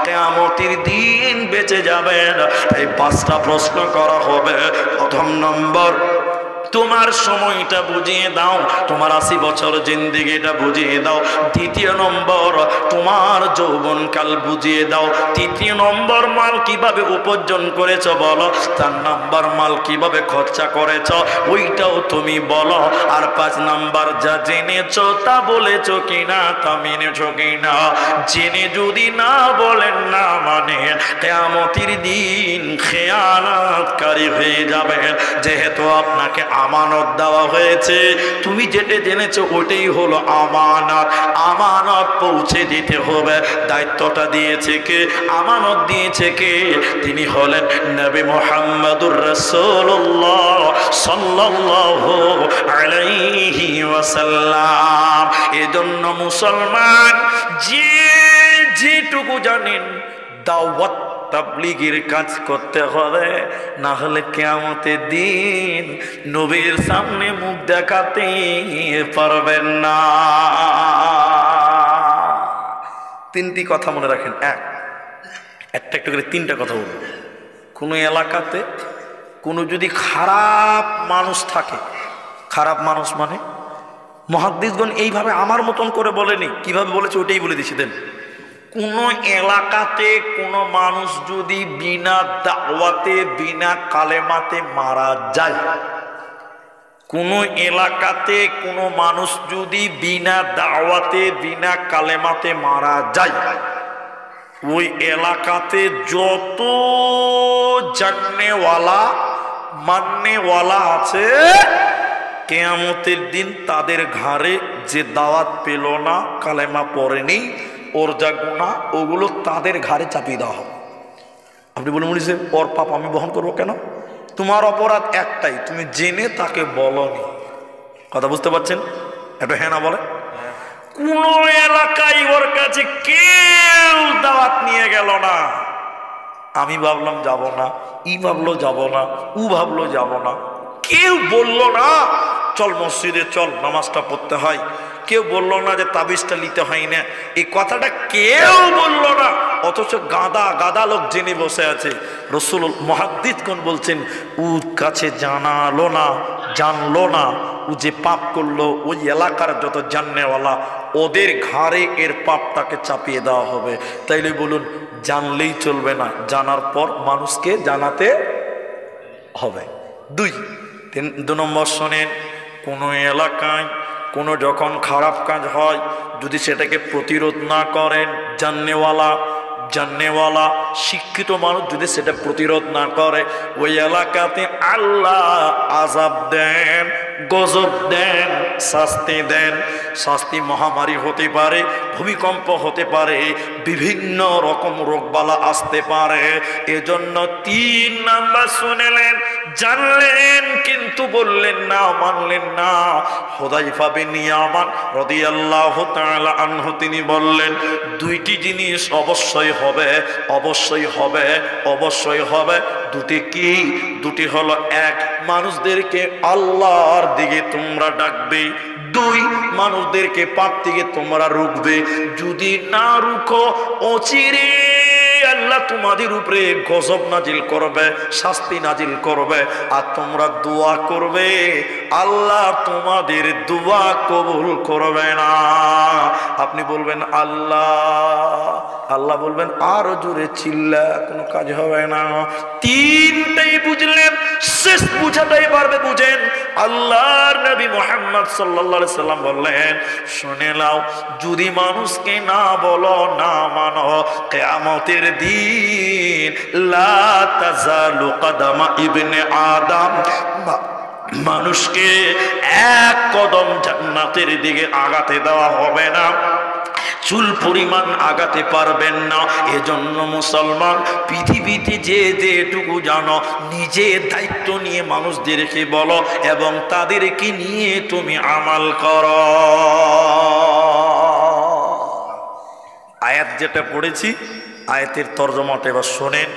কিয়ামতের দিন বেঁচে যাবেন। এই 5টা প্রশ্ন করা হবে। প্রথম নম্বর, তোমার সময়টা বুঝিয়ে দাও, তোমার 80 বছর জিন্দেগিটা বুঝিয়ে দাও। দ্বিতীয় নম্বর, তোমার যৌবনকাল বুঝিয়ে দাও। তৃতীয় নম্বর, মাল কিভাবে উপার্জন করেছো বলো। 4 নম্বর, মাল কিভাবে খরচা করেছো ওইটাও তুমি বলো। আর 5 নম্বর, যা জেনেছো তা বলেছো কিনা, তা মেনেছো কিনা। জেনে যদি না বলেন, না মানে, কিয়ামতের দিন খেয়ানতকারী হয়ে যাবেন। যেহেতু আপনাকে আমানত দেওয়া হয়েছে, তুমি যেটা জেনেছো ওটাই হলো আমানত। আমানত পৌঁছে দিতে হবে। দায়িত্বটা দিয়েছে কে? আমানত দিয়েছে কে? তিনি হলেন নবী মুহাম্মদুর রাসূলুল্লাহ সাল্লাল্লাহু আলাইহি ওয়াসাল্লাম। এজন্য মুসলমান যেটুকু জানেন, দাওয়াত তাবলীগের কাজ করতে হবে, না হলে কিয়ামতের দিন নবীর সামনে মুখ দেখাতে পারবেন না। 3টি কথা মনে রাখেন। একটা একটা করে 3টা কথা বলবো। কোনো এলাকাতে কোনো যদি খারাপ মানুষ থাকে, খারাপ মানুষ মানে মুহাদ্দিসগণ এইভাবে আমার মতন করে বলেনি, কিভাবে বলেছে ওটাই বলে দিছি। দেন, কোনো এলাকাতে কোনো মানুষ যদি বিনা দাওয়াতে, বিনা কালেমাতে মারা যায়, কোনো এলাকাতে কোনো মানুষ যদি বিনা দাওয়াতে, বিনা কালেমাতে মারা যায়, ওই এলাকাতে যত জাননেওয়ালা মাননেওয়ালা আছে, কিয়ামতের দিন তাদের ঘাড়ে যে দাওয়াত পেল না, কালেমা পড়েনি, ওর যা গুনাহ ওগুলো তাদের ঘাড়ে চাপিয়ে দেওয়া হবে। আপনি বলে মনে হচ্ছে ওর পাপ আমি বহন করবো কেন? তোমার অপরাধ একটাই, তুমি জেনে তাকে বলনি। কথা বুঝতে পারছেন? এটা হ্যাঁ না বলে? কোন এলাকায় ওর কাছে কেউ দাওয়াত নিয়ে গেল না, আমি ভাবলাম যাব না, ই ভাবলো যাব না, ও ভাবলো যাব না, কেউ বলল না চল মসজিদে চল নামাজটা পড়তে হয়, কেউ বলল না যে তাবিজটা নিতে হয় না, এই কথাটা কেউ বলল না। অথচ গাদা গাদা লোক জেনে বসে আছে। রসুল মুহাদ্দিসগণ বলছেন, ওর কাছে জানালো না, জানলো না, ও যে পাপ করলো, ওই এলাকার যত জাননেওয়ালা ওদের ঘাড়ে এর পাপটাকে চাপিয়ে দেওয়া হবে। তাইলে বলুন, জানলেই চলবে না, জানার পর মানুষকে জানাতে হবে। 2 নম্বর শোনেন, কোনো এলাকায় কোনো যখন খারাপ কাজ হয়, যদি সেটাকে প্রতিরোধ না করেন, জাননেওয়ালা শিক্ষিত মানুষ যদি সেটা প্রতিরোধ না করে, ওই এলাকাতে আল্লাহ আযাব দেন, গজব দেন, শাস্তি দেন। শাস্তি মহামারী হতে পারে, ভূমিকম্প হতে পারে, বিভিন্ন রকম রোগবালা আসতে পারে। এজন্য 3 নাম্বার শুনলেন, জানলেন কিন্তু বললেন না, মানলেন না। হুযায়ফা বিন ইয়ামান রাদিয়াল্লাহু তাআলা আনহু তিনি বললেন, 2টি জিনিস অবশ্যই হবে, অবশ্যই হবে, অবশ্যই হবে। 2টি কি? 2টি হলো, 1 মানুষদেরকে আল্লাহর দিকে তোমরা ডাকবে, 2 মানুষদেরকে পাপ থেকে তোমরা রুখবে। যদি না রুখো, অচিরে আল্লাহ তোমাদের উপরে গজব নাজিল করবে, শাস্তি নাজিল করবে। আর তোমরা দোয়া করবে, আল্লাহ তোমাদের দোয়া কবুল করবে না। আপনি বলবেন আল্লাহ, আল্লাহ বলবেন আরো জোরে চিল্লা, কোনো কাজ হবে না। 3টাই বুঝলেন, শেষ বুঝাটাই পারবে বুঝেন। আল্লাহর নবী মুহাম্মদ সাল্লাল্লাহু আলাইহি সাল্লাম বললেন, শুনে নাও, যদি মানুষকে না বলো, না মানো, কিয়ামতের দিন লা তাজালু কদমা ইবনে আদম, মানুষকে 1 কদম জান্নাতের দিকে আগাতে দেওয়া হবে না, চুল পরিমাণ আগাতে পারবেন না। এজন্য মুসলমান, পৃথিবীতে যেটুকু জানো, নিজের দায়িত্ব নিয়ে মানুষদেরকে বলো এবং তাদেরকে নিয়ে তুমি আমাল করো। আয়াত যেটা পড়েছি, আয়াতের তর্জমাটা এবার শোনেন।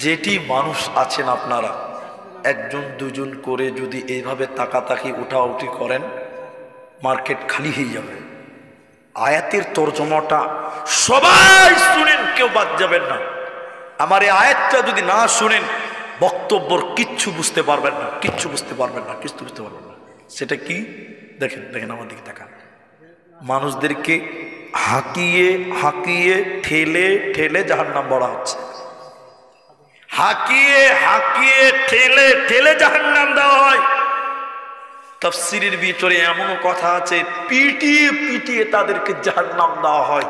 যেটি মানুষ আছেন আপনারা, 1জন 2জন করে যদি এইভাবে তাকাতাকি উঠাউঠি করেন, মার্কেট খালি হয়ে যাবে। আয়াতের তর্জমাটা সবাই শুনেন, কেউ বাদ যাবেন না। আমার এই আয়াতটা যদি না শুনেন বক্তব্যর কিচ্ছু বুঝতে পারবেন না, কিচ্ছু বুঝতে পারবেন না, কিচ্ছু বুঝতে পারবেন না। সেটা কি? দেখেন দেখেন আমার দিকে তাকান। মানুষদেরকে হাঁকিয়ে হাঁকিয়ে ঠেলে ঠেলে জাহান্নাম বলা হচ্ছে। হাঁকিয়ে হাঁকিয়ে ঠেলে ঠেলে জাহান্নাম দেওয়া হয়। তাফসীরের ভিতরে এমনও কথা আছে, পিটিয়ে পিটিয়ে তাদেরকে জাহান্নাম দেওয়া হয়।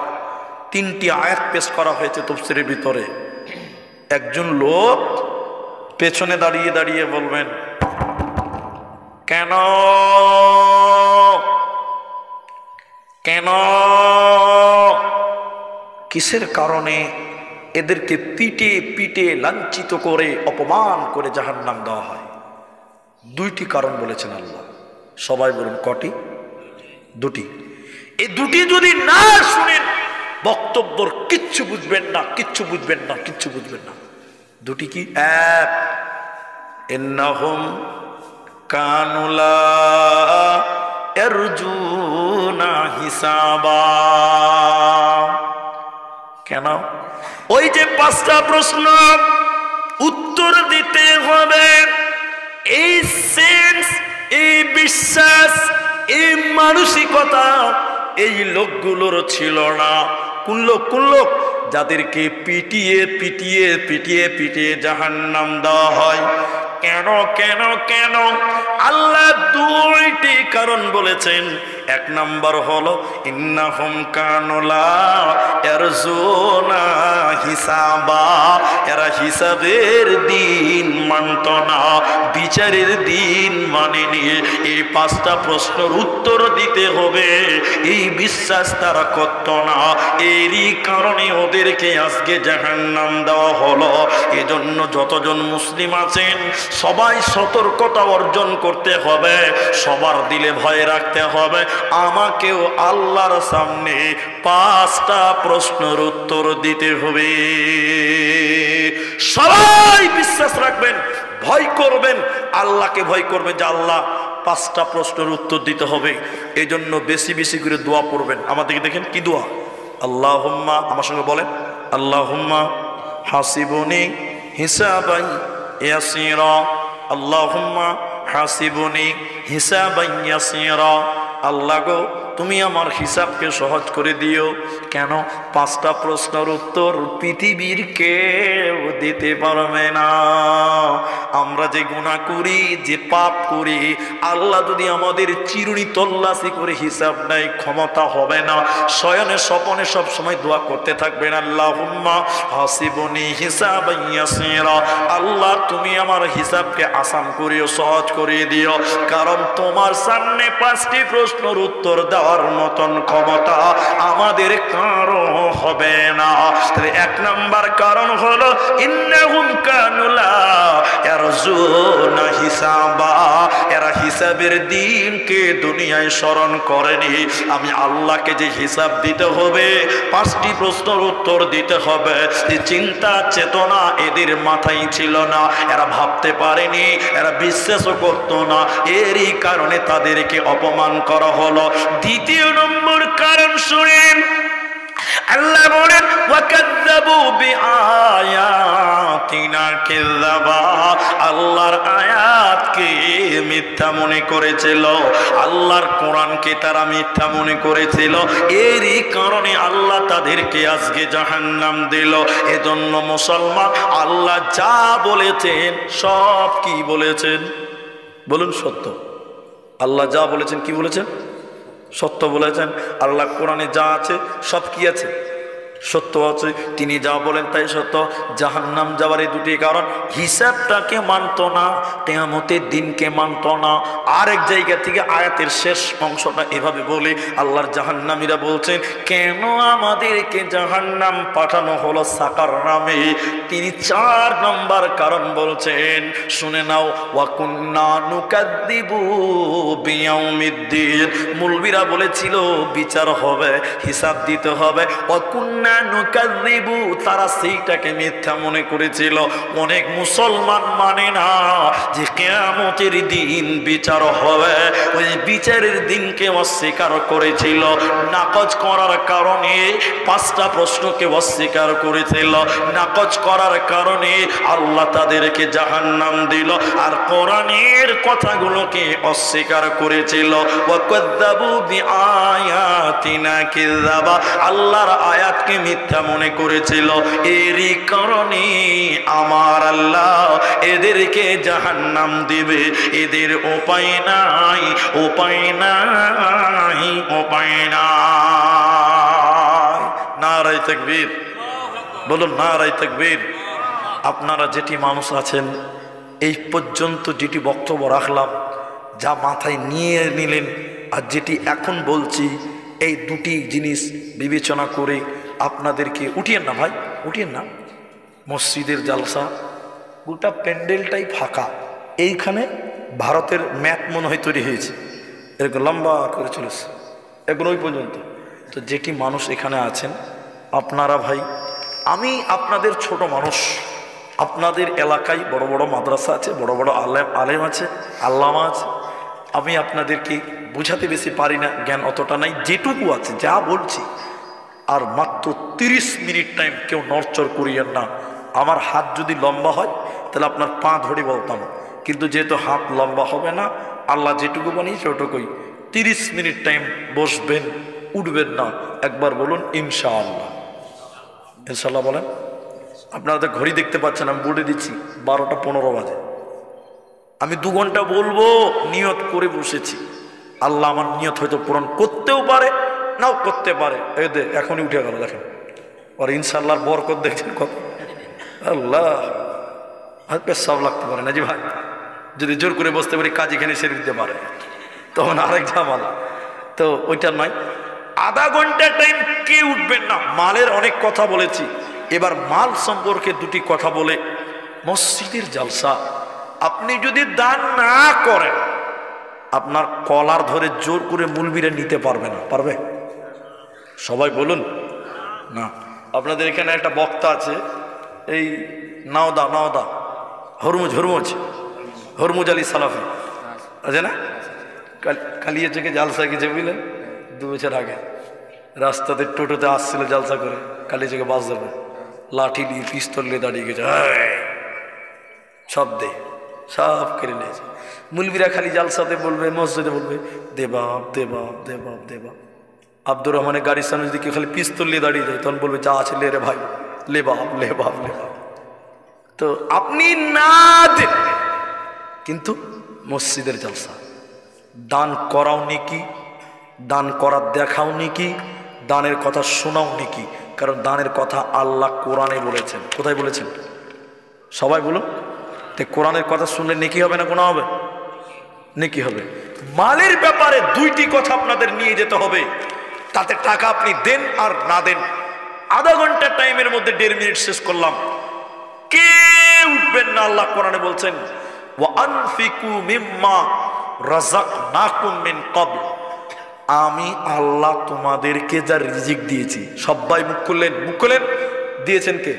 3টি আয়াত পেশ করা হয়েছে তাফসীরের ভিতরে। একজন লোক পেছনে দাঁড়িয়ে দাঁড়িয়ে বলবেন, কেন কেন কিসের কারণে এদেরকে পিটে পিটে লাঞ্ছিত করে অপমান করে জাহান্নাম দেওয়া হয়? 2টি কারণ বলেছেন আল্লাহ। সবাই বলুন কটি? 2টি। এই 2টি যদি না শুনেন বক্তব্যর কিচ্ছু বুঝবেন না, কিচ্ছু বুঝবেন না, কিচ্ছু বুঝবেন না। 2টি কি? এক, ইন্নাহুম কানু লা ইয়ারজুনা হিসাবা। কেন? ওই যে 5টা প্রশ্ন উত্তর দিতে হবে, এই সেন্স, এই বিশ্বাস, এই মানসিকতা এই লোকগুলোর ছিল না। কোন লোক? কোন লোক? যাদেরকে পিটিয়ে পিটিয়ে পিটিয়ে পিটিয়ে জাহান্নাম দেওয়া হয়। কেন কেন কেন? আল্লাহ 2টি কারণ বলেছেন। 1 নাম্বার হলো ইন্নাহুম কানু লা ইয়ারজুনা হিসাবা, এরা হিসাবের দিন মানত না, বিচারের দিন মানেনি। এই 5টা প্রশ্নের উত্তর দিতে হবে, এই বিশ্বাস তারা করত না। এরই কারণে ওদেরকে আজকে জাহান্নাম দেওয়া হলো। এজন্য যতজন মুসলিম আছেন সবাই সতর্কতা অর্জন করতে হবে, সবার দিলে ভয় রাখতে হবে। আমাকেও আল্লাহর সামনে 5টা প্রশ্নের উত্তর দিতে হবে। সবাই বিশ্বাস রাখবেন, ভয় করবেন, আল্লাহকে ভয় করবেন যে আল্লাহ 5টা প্রশ্নের উত্তর দিতে হবে। এই জন্য বেশি বেশি করে দোয়া পড়বেন। আমাদেরকে দেখেন কি দোয়া? আল্লাহুম্মা, আমার সঙ্গে বলেন, আল্লাহুম্মা হাসিবুনি হিসাবান ইয়াসীরা, আল্লাহুম্মা হাসিবুনি হিসাবান ইয়াসীরা। আল্লাহ গো, তুমি আমার হিসাবকে সহজ করে দিও। কেন? 5টা প্রশ্নের উত্তর পৃথিবীর কেউ দিতে পারবে না। আমরা যে গুনাহ করি, যে পাপ করি, আল্লাহ যদি আমাদের চিরুনি তল্লাশি করে হিসাব নেয়, ক্ষমতা হবে না। শয়নে স্বপনে সব সময় দোয়া করতে থাকবেন, আল্লাহুম্মা হাসিবুনি হিসাবান ইয়াসীরা। আল্লাহ তুমি আমার হিসাবকে আসান করিও, সহজ করে দিও। কারণ তোমার সামনে 5টি প্রশ্নের উত্তর দেওয়ার মতন ক্ষমতা আমাদের কারো হবে না। তাহলে 1 নাম্বার কারণ হলো ইন্নাহুম কানু লা ইয়ারজুনা হিসাবা, এরা হিসাবের দিনকে দুনিয়ায় স্মরণ করেনি। আমি আল্লাহকে যে হিসাব দিতে হবে, 5টি প্রশ্নের উত্তর দিতে হবে, এই চিন্তা চেতনা এদের মাথায় ছিল না। এরা ভাবতে পারেনি, এরা বিশ্বাসও করত না। এরই কারণে তাদেরকে অপমান করা হলো। 2য় নম্বর কারণ শুনেন, আল্লাহ বলেন ওয়াকাযযাবু বিআয়াতিনা কিযাবা, আল্লাহর আয়াতকে মিথ্যা মনে করেছিল, আল্লাহর কোরআনকে তারা মিথ্যা মনে করেছিল। এরই কারণে আল্লাহ তাদেরকে আজকে জাহান্নাম দিল। এজন্য মুসলমান, আল্লাহ যা বলেছেন সব কি বলেছেন? বলুন সত্য। আল্লাহ যা বলেছেন কি বলেছেন? সত্য বলেছেন। আল্লাহ কোরআনে যা আছে সব কি আছে? সত্য আছে। তিনি যা বলেন তাই সত্য। জাহান্নাম যাওয়ার এই 2টি কারণ, হিসাবটাকে মানত না, কিয়ামতের দিনকে মানত না। আরেক জায়গা থেকে আয়াতের শেষ অংশটা এভাবে বলে আল্লাহর জাহান্নামীরা বলছেন, কেন আমাদেরকে জাহান্নাম পাঠানো হলো সাকার নামে? তিনি 4 নম্বর কারণ বলছেন, শুনে নাও। ওয়াকুন্না নুকাদ্দিবু বিয়াউমিদ্দিন, মুলবিরা বলেছিল বিচার হবে, হিসাব দিতে হবে। ওয়াকুন্না কুন্না নুকাযযিবু, তারা সেইটাকে মিথ্যা মনে করেছিল। অনেক মুসলমান মানে না যে কিয়ামতের দিন বিচার হবে, ওই বিচারের দিনকে অস্বীকার করেছিল। নাকচ করার কারণে 5টা প্রশ্নকে অস্বীকার করেছিল। নাকচ করার কারণে আল্লাহ তাদেরকে জাহান্নাম দিল। আর কোরআনের কথাগুলোকে অস্বীকার করেছিল। ওয়াকাযযাবু বিআয়াতিনা কিযাবা, আল্লাহর আয়াতকে মিথ্যা মনে করেছিল। এরই কারণে আমার আল্লাহ এদেরকে জাহান্নাম দিবে। এদের উপায় নাই, উপায় নাই, উপায় নাই। নারায়ে তাকবীর, বলুন নারায়ে তাকবীর। আপনারা যেটি মানুষ আছেন, এই পর্যন্ত যেটি বক্তব্য রাখলাম, যা মাথায় নিয়ে নিলেন, আর যেটি এখন বলছি, এই দুটি জিনিস বিবেচনা করে আপনাদেরকে উঠিয়েন না ভাই, উঠিয়েন না। মসজিদের জালসা, গোটা প্যান্ডেলটাই ফাঁকা। এইখানে ভারতের ম্যাপ মনে হয় তৈরি হয়েছে, এরকম লম্বা করে চলেছে এখন ওই পর্যন্ত। তো যেটি মানুষ এখানে আছেন আপনারা ভাই, আমি আপনাদের ছোট মানুষ, আপনাদের এলাকায় বড় বড় মাদ্রাসা আছে, বড় বড় আলেম আছে, আল্লামা আছে। আমি আপনাদেরকে বোঝাতে বেশি পারি না, জ্ঞান অতটা নাই, যেটুকু আছে যা বলছি। আর মাত্র 30 মিনিট টাইম, কেউ নড়চড় করিয়েন না। আমার হাত যদি লম্বা হয় তাহলে আপনার পা ধরে বলতাম, কিন্তু যেহেতু হাত লম্বা হবে না, আল্লাহ যেটুকু বানিয়েছে ওটুকুই। 30 মিনিট টাইম বসবেন, উঠবেন না। একবার বলুন ইনশাআল্লাহ। ইনশাআল্লাহ বলেন। আপনারা তো ঘড়ি দেখতে পাচ্ছেন, আমি বলে দিচ্ছি 12টা 15 বাজে। আমি 2 ঘন্টা বলবো নিয়ত করে বসেছি। আল্লাহ আমার নিয়ত হয়তো পূরণ করতেও পারে, নাও করতে পারে। এই দে এখনই উঠে গেল, দেখেন। আর ইনশাআল্লাহর বরকত দেখছেন কত। আল্লাহ হাতে সব লাগতে পারে না জি ভাই। যদি জোর করে বসতে পারি কাজ এখানে সেরে দিতে পারে, তখন আরেক ঝামেলা। তো ওইটা নয়। আধা ঘন্টা টাইম কে উঠবেন না। মালের অনেক কথা বলেছি, এবার মাল সম্পর্কে দুটি কথা বলে। মসজিদের জালসা আপনি যদি দান না করেন, আপনার কলার ধরে জোর করে মুলবিরা নিতে পারবে না। পারবে? সবাই বলুন না। আপনাদের এখানে একটা বক্তা আছে, এই নাওদা হরমুজ আলী সালাফি আছে না, কালিয়া থেকে জালসা গেছে বুঝলেন 2 বছর আগে। রাস্তাতে টোটোতে আসছিল জালসা করে, কালিয়া থেকে বাস যাবে, লাঠি নিয়ে পিস্তল নিয়ে দাঁড়িয়ে গেছে, সব কেড়ে নিয়েছে। মুলবিরা খালি জালসাতে বলবে, মসজিদে বলবে দেবাব দেবাব দেবাব দেবাব। আব্দুর রহমানের গাড়ির সামনে যদি কেউ খালি পিস্তল নিয়ে দাঁড়িয়ে যায়, তখন বলবে যা আছে লে রে ভাই, লেবাব লেবাব লেবাব। তো আপনি না দেন, কিন্তু মসজিদের জালসা দান করাও নেকি, দান করার দেখাও নেকি, দানের কথা শোনাও নেকি। কারণ দানের কথা আল্লাহ কোরআনে বলেছেন। কোথায় বলেছেন? সবাই বলুন। তো কোরআনের কথা শুনলে নেকি হবে না গুনাহ হবে? নেকি হবে। মালের ব্যাপারে 2টি কথা আপনাদের নিয়ে যেতে হবে। তাতে টাকা আপনি দেন আর না দেন। আধা ঘন্টা টাইমের মধ্যে 1.5 মিনিট শেষ করলাম। কে উঠবেন না? আল্লাহ কোরআনে বলছেন ওয়া আনফিকু মিম্মা রাযাকনাকুম মিন ক্বাবল, আমি আল্লাহ তোমাদেরকে যা রিজিক দিয়েছি। সবাই মুখ খুললেন। দিয়েছেন কে?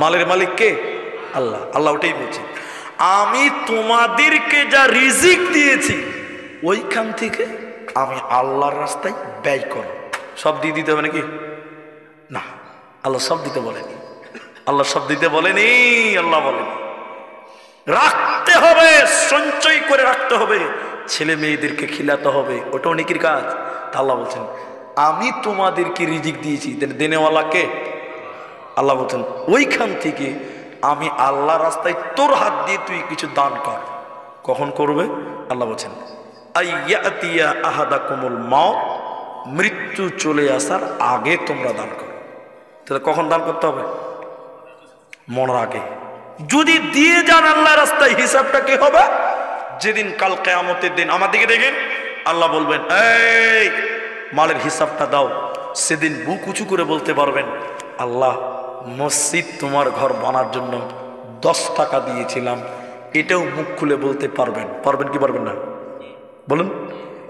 মালের মালিক কে? আল্লাহ। আল্লাহ ওটাই বলছে, আমি তোমাদেরকে যা রিজিক দিয়েছি ওইখান থেকে আমি আল্লাহর রাস্তায় ব্যয় করো। সব দিয়ে দিতে হবে নাকি? না, আল্লাহ সব দিতে বলেনি। আল্লাহ সব দিতে বলেনি। আল্লাহ বলেন রাখতে হবে, সঞ্চয় করে রাখতে হবে, ছেলে মেয়েদেরকে খিলাতে হবে, ওটাও নেকির কাজ। আল্লাহ বলছেন আমি তোমাদেরকে রিজিক দিয়েছি, দেনেওয়ালা কে? আল্লাহ বলছেন ওইখান থেকে আমি আল্লাহ রাস্তায় তোর হাত দিয়ে তুই কিছু দান কর। কখন করবে? আল্লাহ বলছেন আইয়াতিয়া আহাদাকুমুল মাউত, মৃত্যু চলে আসার আগে তোমরা দান করো। তাহলে কখন দান করতে হবে? মরার আগে। যদি দিয়ে যান আল্লাহ রাস্তায়, হিসাবটা কি হবে? যেদিন কাল কিয়ামতের দিন আমার দিকে দেখেন, আল্লাহ বলবেন এই মালের হিসাবটা দাও। সেদিন বুক উঁচু করে বলতে পারবেন আল্লাহ মসজিদ তোমার ঘর বানার জন্য 10 টাকা দিয়েছিলাম। এটাও মুখ খুলে বলতে পারবেন। পারবেন কি পারবেন না? বলুন।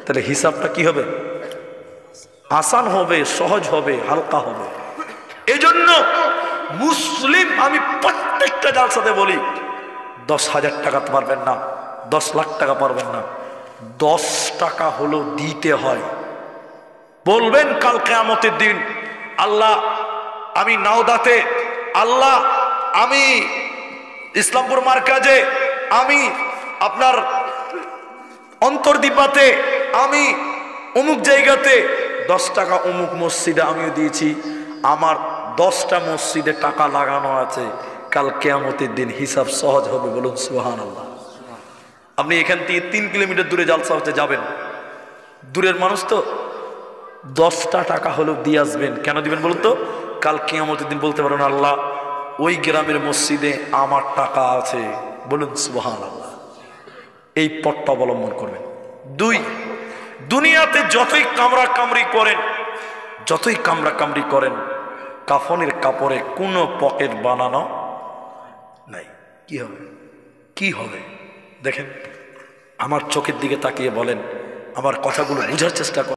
তাহলে হিসাবটা কি হবে? আসান হবে, সহজ হবে, হালকা হবে। এজন্য মুসলিম, আমি প্রত্যেকটা জালসাতে বলি, 10,000 টাকা পারবেন না, 10 লাখ টাকা পারবেন না, 10 টাকা হলো দিতে হয়। বলবেন কাল কিয়ামতের দিন, আল্লাহ আমি নাওদাতে, আল্লাহ আমি ইসলামপুর মার্কাজে, আমি আপনার অন্তর্দীপাতে, আমি অমুক জায়গাতে 10 টাকা অমুক মসজিদে আমিও দিয়েছি, আমার 10টা মসজিদে টাকা লাগানো আছে। কাল কিয়ামতের দিন হিসাব সহজ হবে, বলুন সুবহানাল্লাহ। আপনি এখান থেকে 3 কিলোমিটার দূরে জালসা হতে যাবেন, দূরের মানুষ তো, 10টা টাকা হলেও দিয়ে আসবেন। কেন দিবেন বলুন তো? কাল কিয়ামতের দিন বলতে পারবেন, আল্লাহ ওই গ্রামের মসজিদে আমার টাকা আছে, বলুন সুবহানাল্লাহ। এই পথটা অবলম্বন করবেন। 2, দুনিয়াতে যতই কামড়া কামড়ি করেন, যতই কামড়া কামড়ি করেন, কাফনের কাপড়ে কোনো পকেট বানানো নাই। কি হবে? কি হবে? দেখেন, আমার চোখের দিকে তাকিয়ে বলেন, আমার কথাগুলো বোঝার চেষ্টা করেন।